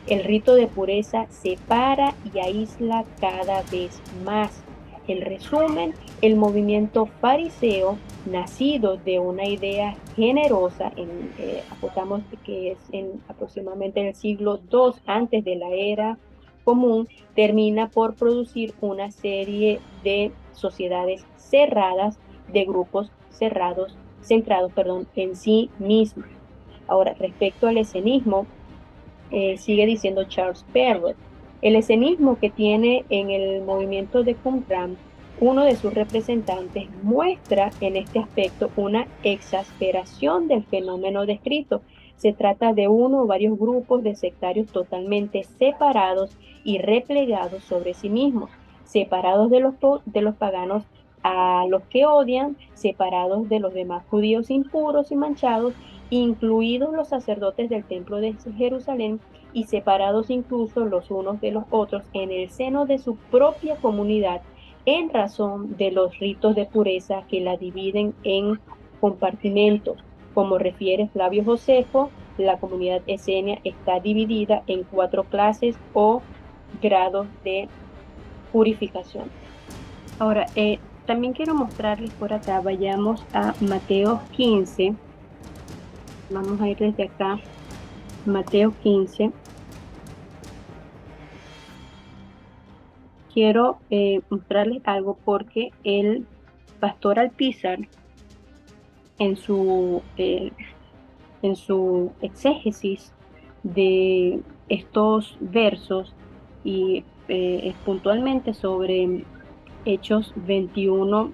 El rito de pureza separa y aísla cada vez más. En resumen, el movimiento fariseo, nacido de una idea generosa, acotamos que es en aproximadamente en el siglo II antes de la era común, termina por producir una serie de sociedades cerradas, de grupos cerrados, centrados, perdón, en sí mismos. Ahora, respecto al helenismo, sigue diciendo Charles Perrow, el helenismo que tiene en el movimiento de Qumran, uno de sus representantes muestra en este aspecto una exasperación del fenómeno descrito. Se trata de uno o varios grupos de sectarios totalmente separados y replegados sobre sí mismos, separados de los paganos a los que odian, separados de los demás judíos impuros y manchados, incluidos los sacerdotes del templo de Jerusalén, y separados incluso los unos de los otros en el seno de su propia comunidad, en razón de los ritos de pureza que la dividen en compartimentos. Como refiere Flavio Josefo, la comunidad esenia está dividida en 4 clases o grados de purificación. Ahora, también quiero mostrarles por acá, vayamos a Mateo 15. Vamos a ir desde acá, Mateo 15. Quiero mostrarles algo porque el pastor Alpizar en su exégesis de estos versos y puntualmente sobre Hechos 21,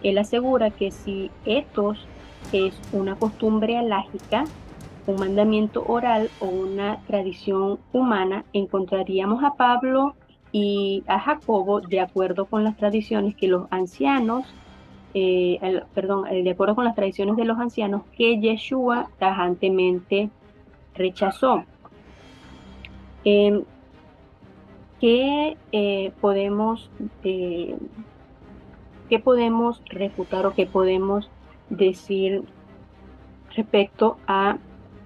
él asegura que si etos es una costumbre alágica, un mandamiento oral o una tradición humana, encontraríamos a Pablo y a Jacobo de acuerdo con las tradiciones que los ancianos, de acuerdo con las tradiciones de los ancianos que Yeshua tajantemente rechazó. Em, ¿Qué eh, qué podemos refutar o qué podemos decir respecto a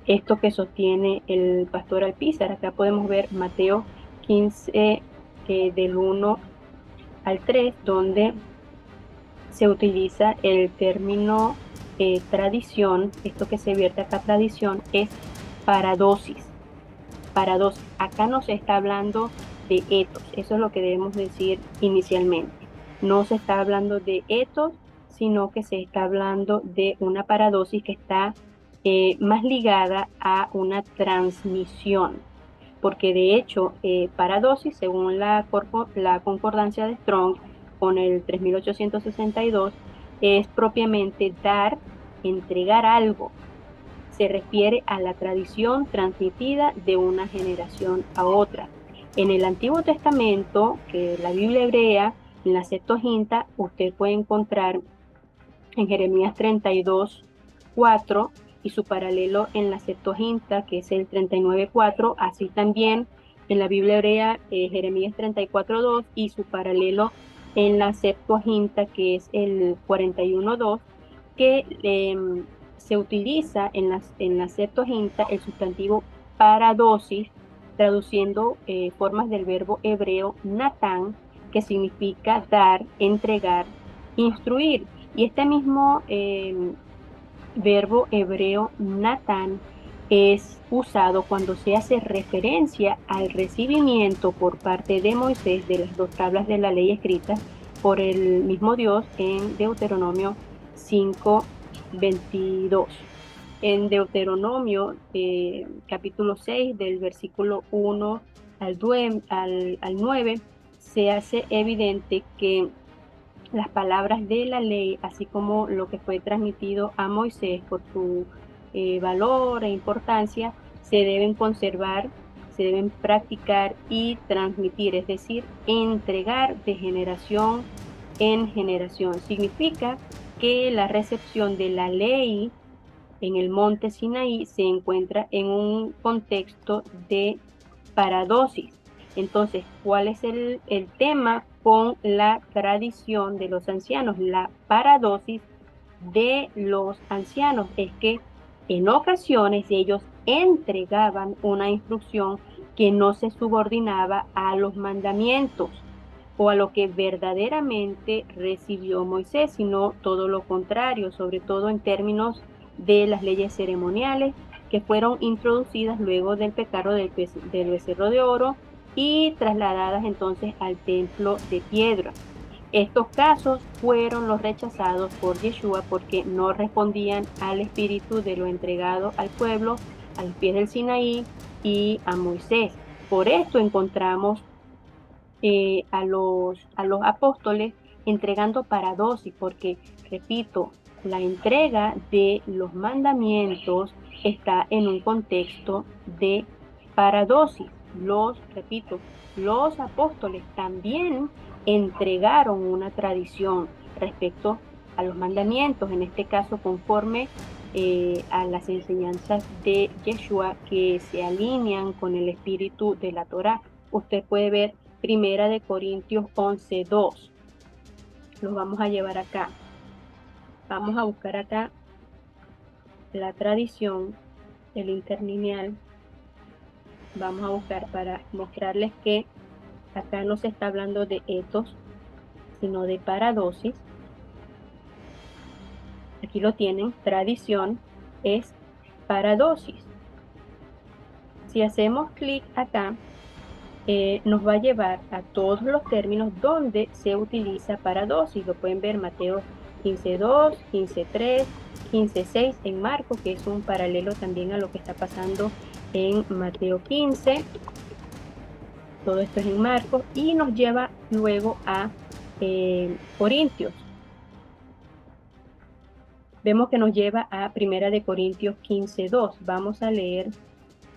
esto que sostiene el pastor Alpizar? Acá podemos ver Mateo 15, del 1 al 3, donde se utiliza el término tradición. Esto que se vierte acá, tradición, es paradosis. Paradosis. Acá no se está hablando de etos, eso es lo que debemos decir inicialmente. No se está hablando de etos, sino que se está hablando de una paradosis que está más ligada a una transmisión, porque de hecho, paradosis, según la concordancia de Strong con el 3862, es propiamente dar, entregar algo. Se refiere a la tradición transmitida de una generación a otra. En el Antiguo Testamento, que la Biblia hebrea, en la Septuaginta, usted puede encontrar en Jeremías 32:4 y su paralelo en la Septuaginta, que es el 39:4, así también en la Biblia hebrea, Jeremías 34:2 y su paralelo en la Septuaginta, que es el 41:2, que se utiliza en la Septuaginta el sustantivo paradosis, traduciendo formas del verbo hebreo natán, que significa dar, entregar, instruir. Y este mismo verbo hebreo natán es usado cuando se hace referencia al recibimiento por parte de Moisés de las 2 tablas de la ley escritas por el mismo Dios en Deuteronomio 5:22. En Deuteronomio capítulo 6, del versículo 1 al 9, se hace evidente que las palabras de la ley, así como lo que fue transmitido a Moisés por su valor e importancia, se deben conservar, se deben practicar y transmitir, es decir, entregar de generación en generación. Significa que la recepción de la ley en el monte Sinaí se encuentra en un contexto de paradosis. Entonces, ¿cuál es el tema con la tradición de los ancianos? La paradosis de los ancianos es que en ocasiones ellos entregaban una instrucción que no se subordinaba a los mandamientos o a lo que verdaderamente recibió Moisés, sino todo lo contrario, sobre todo en términos de las leyes ceremoniales que fueron introducidas luego del pecado del becerro de oro y trasladadas entonces al templo de piedra. Estos casos fueron los rechazados por Yeshua porque no respondían al espíritu de lo entregado al pueblo, a los pies del Sinaí y a Moisés. Por esto encontramos a los apóstoles entregando paradosis, porque, repito, la entrega de los mandamientos está en un contexto de paradosis. Repito, los apóstoles también entregaron una tradición respecto a los mandamientos, en este caso conforme a las enseñanzas de Yeshua que se alinean con el espíritu de la Torá. Usted puede ver Primera de Corintios 11:2. Los vamos a llevar acá. Vamos a buscar acá la tradición, el interlineal. Vamos a buscar para mostrarles que acá no se está hablando de etos, sino de paradosis. Aquí lo tienen, tradición es paradosis. Si hacemos clic acá, nos va a llevar a todos los términos donde se utiliza paradosis. Lo pueden ver Mateo 15:2, 15:3, 15:6 en Marcos, que es un paralelo también a lo que está pasando en Mateo 15. Todo esto es en Marcos y nos lleva luego a Corintios. Vemos que nos lleva a Primera de Corintios 15:2. Vamos a leer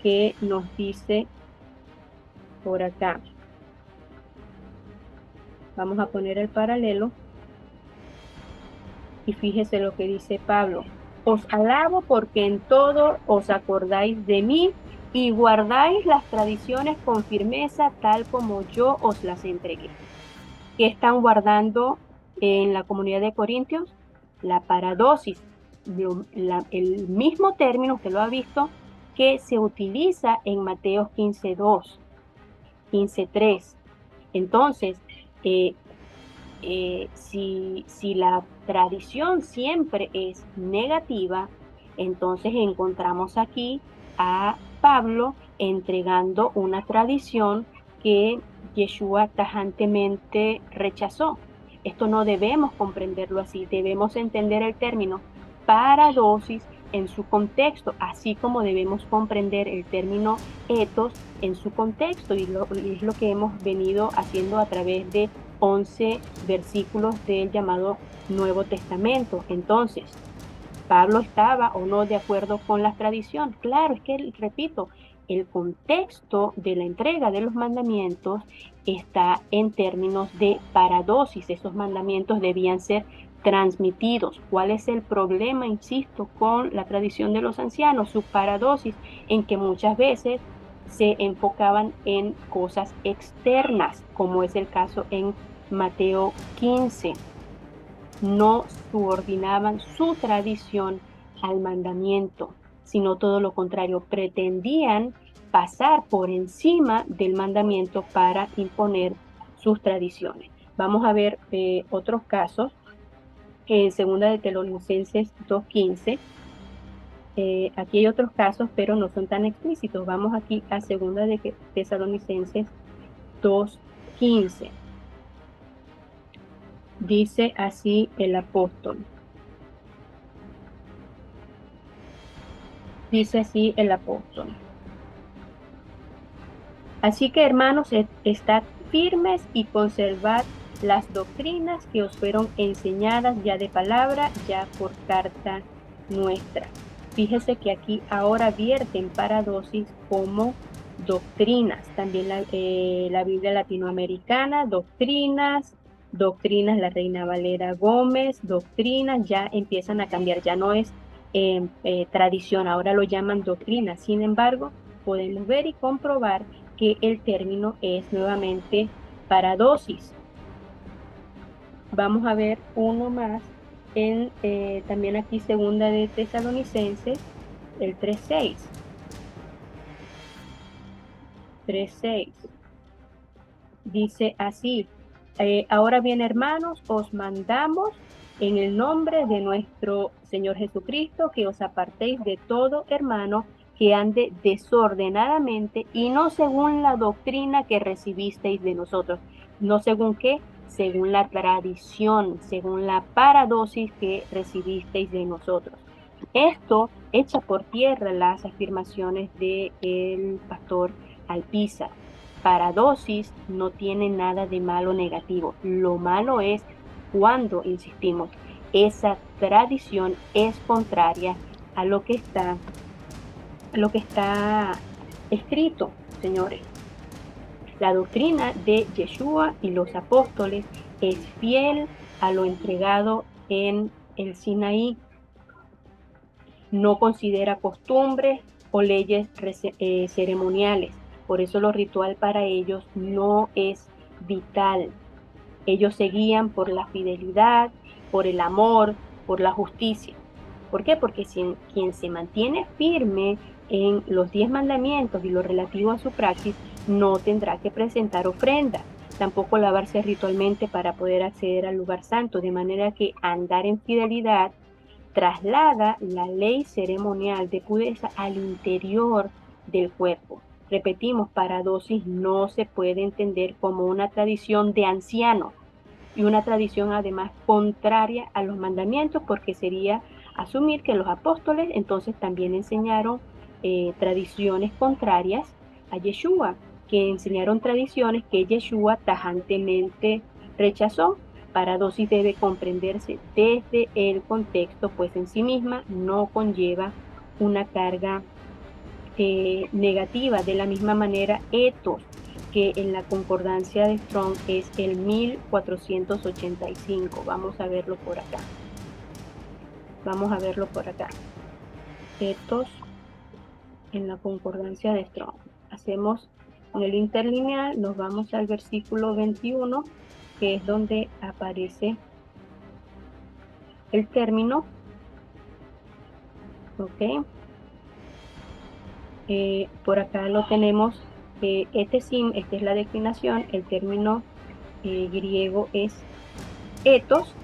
qué nos dice por acá. Vamos a poner el paralelo y fíjese lo que dice Pablo. Os alabo porque en todo os acordáis de mí y guardáis las tradiciones con firmeza tal como yo os las entregué. ¿Qué están guardando en la comunidad de Corintios? La paradosis, el mismo término, usted lo ha visto, que se utiliza en Mateo 15:2, 15:3. Entonces, si la tradición siempre es negativa, entonces encontramos aquí a Pablo entregando una tradición que Yeshua tajantemente rechazó. Esto no debemos comprenderlo así, debemos entender el término paradosis en su contexto, así como debemos comprender el término etos en su contexto, y es lo que hemos venido haciendo a través de 11 versículos del llamado Nuevo Testamento. Entonces, ¿Pablo estaba o no de acuerdo con la tradición? Claro, es que, repito, el contexto de la entrega de los mandamientos está en términos de paradosis. Esos mandamientos debían ser transmitidos. ¿Cuál es el problema, insisto, con la tradición de los ancianos? Su paradosis, en que muchas veces se enfocaban en cosas externas, como es el caso en Mateo 15. No subordinaban su tradición al mandamiento, sino todo lo contrario, pretendían pasar por encima del mandamiento para imponer sus tradiciones. Vamos a ver otros casos en Segunda de Tesalonicenses 2:15. Aquí hay otros casos, pero no son tan explícitos. Vamos aquí a Segunda de Tesalonicenses 2:15. Dice así el apóstol. Dice así el apóstol. Así que, hermanos, estad firmes y conservad las doctrinas que os fueron enseñadas ya de palabra, ya por carta nuestra. Fíjese que aquí ahora vierten paradosis como doctrinas. También la Biblia latinoamericana, doctrinas, la Reina Valera Gómez, doctrinas, ya empiezan a cambiar, ya no es tradición, ahora lo llaman doctrina. Sin embargo, podemos ver y comprobar que el término es nuevamente paradosis. Vamos a ver uno más en también aquí Segunda de Tesalonicenses, el 3:6. 3:6. Dice así, ahora bien, hermanos, os mandamos en el nombre de nuestro Señor Jesucristo que os apartéis de todo hermano que ande desordenadamente y no según la doctrina que recibisteis de nosotros. ¿No según qué? Según la tradición, según la paradosis que recibisteis de nosotros. Esto echa por tierra las afirmaciones del pastor Alpizar. Paradosis no tiene nada de malo negativo. Lo malo es cuando, insistimos, esa tradición es contraria a lo que está escrito, señores. La doctrina de Yeshua y los apóstoles es fiel a lo entregado en el Sinaí. No considera costumbres o leyes ceremoniales. Por eso lo ritual para ellos no es vital. Ellos se guían por la fidelidad, por el amor, por la justicia. ¿Por qué? Porque quien se mantiene firme en los 10 mandamientos y lo relativo a su praxis, no tendrá que presentar ofrenda, tampoco lavarse ritualmente para poder acceder al lugar santo, de manera que andar en fidelidad traslada la ley ceremonial de pureza al interior del cuerpo. Repetimos, paradosis no se puede entender como una tradición de ancianos y una tradición además contraria a los mandamientos, porque sería asumir que los apóstoles entonces también enseñaron tradiciones contrarias a Yeshua. que enseñaron tradiciones que Yeshua tajantemente rechazó. Paradosis debe comprenderse desde el contexto, pues en sí misma no conlleva una carga negativa. De la misma manera, etos, que en la concordancia de Strong es el 1485. Vamos a verlo por acá. Vamos a verlo por acá. Etos en la concordancia de Strong. Hacemos en el interlineal, nos vamos al versículo 21, que es donde aparece el término. Ok. Por acá lo tenemos, etesim, esta es la declinación, el término griego es etos,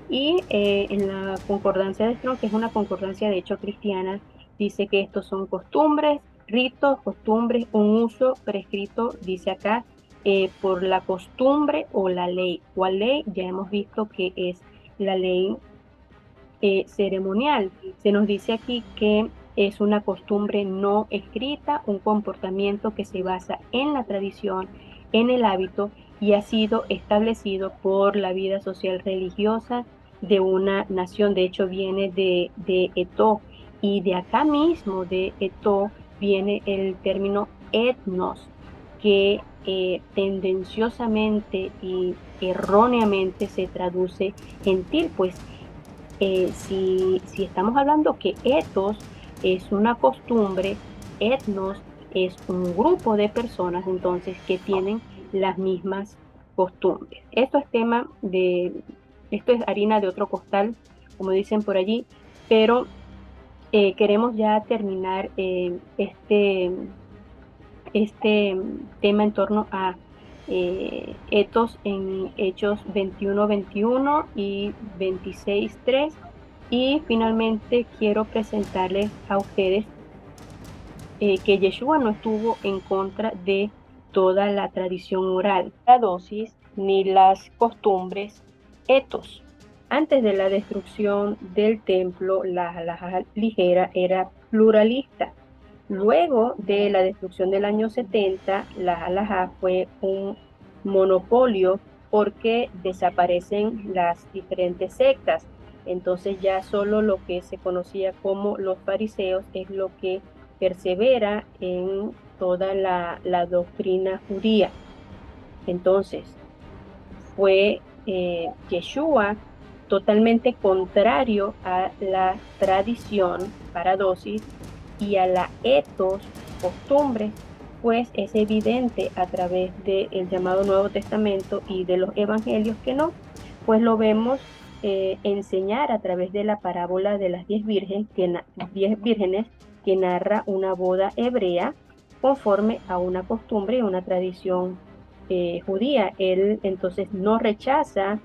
y en la concordancia de Strong, que es una concordancia de hecho cristiana, dice que estos son costumbres, ritos, costumbres, un uso prescrito, dice acá, por la costumbre o la ley. ¿Cuál ley? Ya hemos visto que es la ley ceremonial. Se nos dice aquí que es una costumbre no escrita, un comportamiento que se basa en la tradición, en el hábito, y ha sido establecido por la vida social religiosa de una nación. De hecho, viene de Eto, y de acá mismo, de Eto, viene el término etnos, que tendenciosamente y erróneamente se traduce gentil, pues si estamos hablando que etos es una costumbre, etnos es un grupo de personas entonces que tienen las mismas costumbres. Esto es harina de otro costal, como dicen por allí, pero queremos ya terminar este tema en torno a etos en Hechos 21:21 y 26:3. Y finalmente quiero presentarles a ustedes que Yeshua no estuvo en contra de toda la tradición oral, la dosis ni las costumbres etos. Antes de la destrucción del templo, la halajá ligera era pluralista. Luego de la destrucción del año 70, la halajá fue un monopolio porque desaparecen las diferentes sectas. Entonces ya solo lo que se conocía como los fariseos es lo que persevera en toda la doctrina judía. Entonces, fue Yeshua totalmente contrario a la tradición, paradosis, y a la etos, costumbre, pues es evidente a través del llamado Nuevo Testamento y de los evangelios que no, pues lo vemos enseñar a través de la parábola de las 10 vírgenes que narra una boda hebrea conforme a una costumbre y una tradición judía. Él entonces no rechaza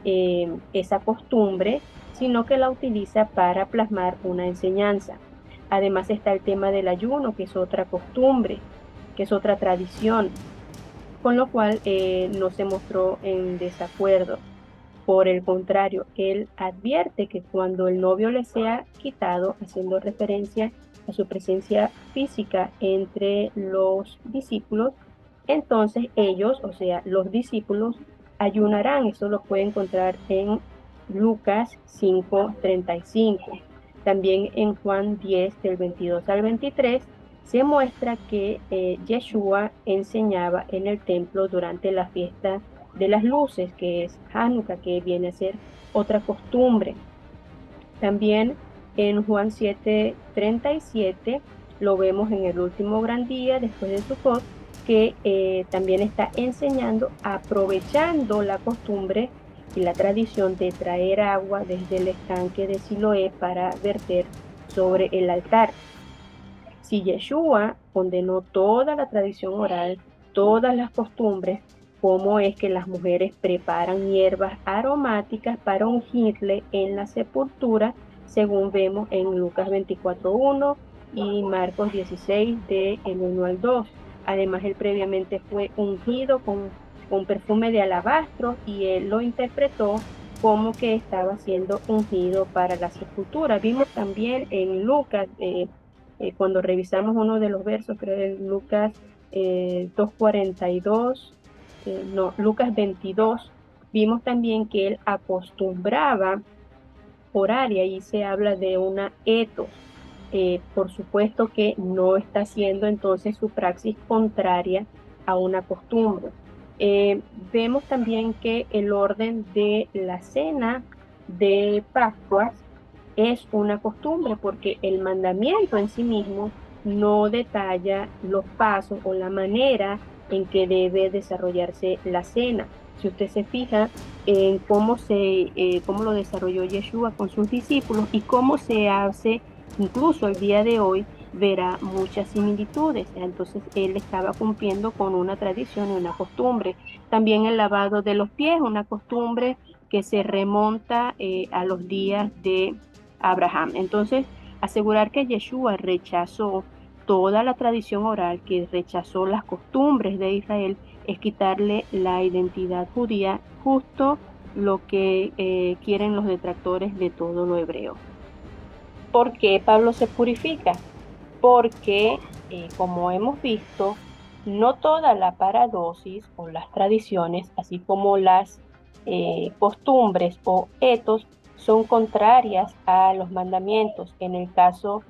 esa costumbre, sino que la utiliza para plasmar una enseñanza. Además está el tema del ayuno, que es otra costumbre, que es otra tradición, con lo cual no se mostró en desacuerdo. Por el contrario, él advierte que cuando el novio le sea quitado, haciendo referencia a su presencia física entre los discípulos, entonces ellos, o sea, los discípulos, ayunarán. Eso lo puede encontrar en Lucas 5:35. También en Juan 10, del 22 al 23, se muestra que Yeshua enseñaba en el templo durante la fiesta de las luces, que es Hanukkah, que viene a ser otra costumbre. También en Juan 7:37 lo vemos en el último gran día después de Sukkot, que también está enseñando, aprovechando la costumbre y la tradición de traer agua desde el estanque de Siloé para verter sobre el altar. Si Yeshua condenó toda la tradición oral, todas las costumbres, cómo es que las mujeres preparan hierbas aromáticas para ungirle en la sepultura, según vemos en Lucas 24:1 y Marcos 16, del 1 al 2. Además, él previamente fue ungido con perfume de alabastro, y él lo interpretó como que estaba siendo ungido para la sepultura. Vimos también en Lucas, cuando revisamos uno de los versos, creo en Lucas 2:42, no, Lucas 22, vimos también que él acostumbraba orar y ahí se habla de una etos. Por supuesto que no está haciendo entonces su praxis contraria a una costumbre. Vemos también que el orden de la cena de Pascuas es una costumbre porque el mandamiento en sí mismo no detalla los pasos o la manera en que debe desarrollarse la cena. Si usted se fija en cómo lo desarrolló Yeshua con sus discípulos y cómo se hace incluso el día de hoy, verá muchas similitudes. Entonces él estaba cumpliendo con una tradición y una costumbre. También el lavado de los pies, una costumbre que se remonta a los días de Abraham. Entonces, asegurar que Yeshua rechazó toda la tradición oral, que rechazó las costumbres de Israel, es quitarle la identidad judía, justo lo que quieren los detractores de todo lo hebreo. ¿Por qué Pablo se purifica? Porque, como hemos visto, no toda la paradosis o las tradiciones, así como las costumbres o etos, son contrarias a los mandamientos. En el caso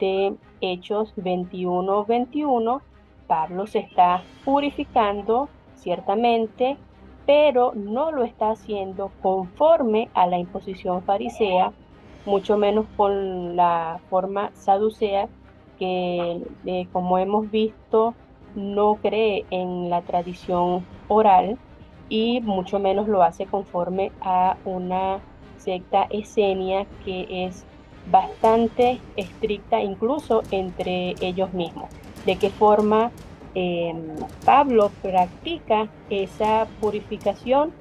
de Hechos 21:21, Pablo se está purificando, ciertamente, pero no lo está haciendo conforme a la imposición farisea, mucho menos con la forma saducea que, como hemos visto, no cree en la tradición oral y mucho menos lo hace conforme a una secta esenia que es bastante estricta incluso entre ellos mismos. ¿De qué forma Pablo practica esa purificación?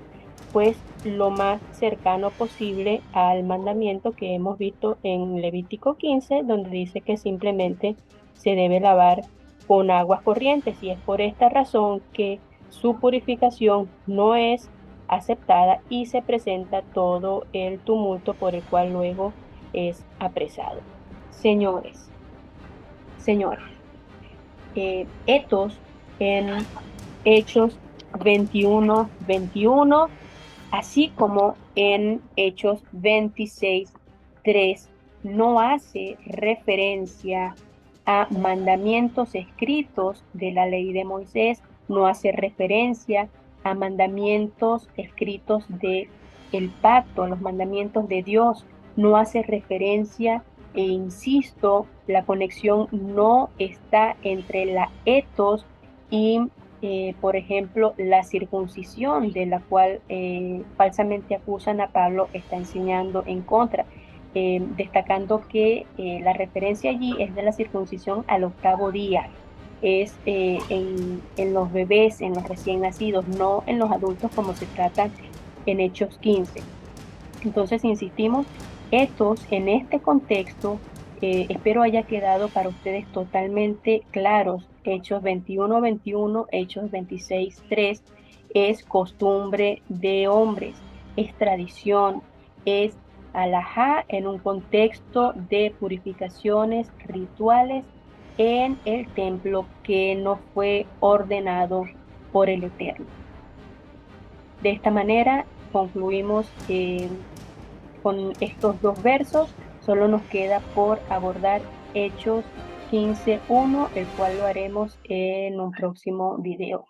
Pues lo más cercano posible al mandamiento que hemos visto en Levítico 15, donde dice que simplemente se debe lavar con aguas corrientes, y es por esta razón que su purificación no es aceptada y se presenta todo el tumulto por el cual luego es apresado. Señores, señores, Etos en Hechos 21:21, así como en Hechos 26:3, no hace referencia a mandamientos escritos de la ley de Moisés, no hace referencia a mandamientos escritos de el pacto, los mandamientos de Dios, no hace referencia, e insisto, la conexión no está entre la etos y por ejemplo, la circuncisión de la cual falsamente acusan a Pablo, está enseñando en contra, destacando que la referencia allí es de la circuncisión al 8.º día, es en los bebés, en los recién nacidos, no en los adultos como se trata en Hechos 15. Entonces, insistimos, estos en este contexto, espero haya quedado para ustedes totalmente claros. Hechos 21:21, Hechos 26:3, es costumbre de hombres, es tradición, es alajá en un contexto de purificaciones rituales en el templo que no fue ordenado por el Eterno. De esta manera concluimos con estos dos versos. Solo nos queda por abordar Hechos 15:1, el cual lo haremos en un próximo video.